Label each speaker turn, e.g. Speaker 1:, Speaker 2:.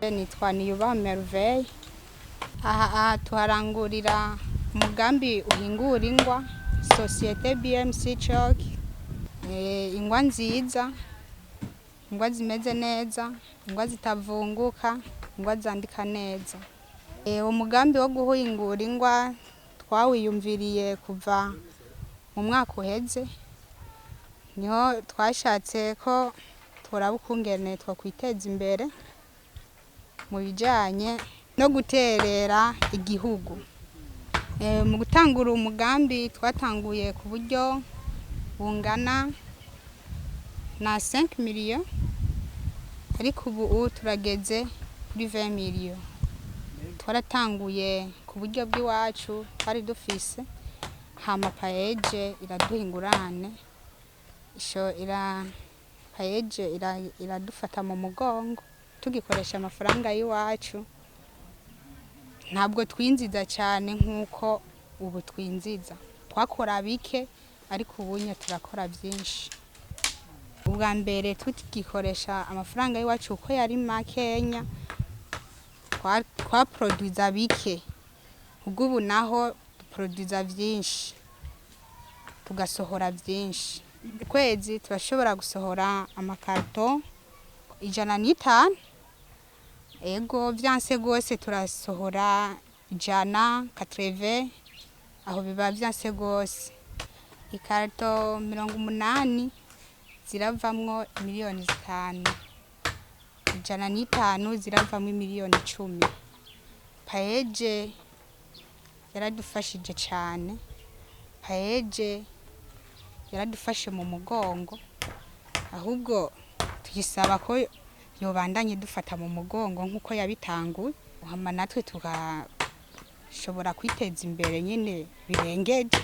Speaker 1: Nitwa Nsabiyimbona aha tuharangurira umugambi uhingura ingwa societe BMC Chalk, ingwa nziza, ingwa zimeze neza, ingwa zitavunguka, ingwa zandika neza. Umugambi wo guhingura ingwa twawiyumviriye kuva mu mwaka uheze, niho twashatse ko turaba ukungene twakwiteza imbere mu bijanye no guterera igihugu. Mu gutangura umugambi twatanguye ku buryo bungana na 5 millions, ariko ubu turageze kuri 20 millions. Twaratanguye ku buryo bw'iwacu twari dufise, hama PAEEJ iraduhingurane, PAEEJ iradufata mu mugongo tugikoresha amafaranga y'iwacu. Ntabwo twinjiza cyane nkuko ubu twinjiza, twakora bike ariko ubunye turakora byinshi. Ubwa mbere tugikoresha amafaranga y'iwacu uko yari makenya, twaproduza bike, ubwo ubu naho duproduza byinshi, tugasohora byinshi. Kwezi turashobora gusohora amakarton 105, ego vyanse gose turasohora 180, aho biba vyanse gose. Ikarton 80 ziravamwo miliyoni 5, 105 ziravamwo miliyoni 10. PAEEJ yaradufashije cyane, PAEEJ yaradufashe mu mugongo, ahubwo tuyisaba ko yobandanye dufata mu mugongo nkuko yabitanguye, hama natwe tugashobora kwiteza imbere nyine birengeje.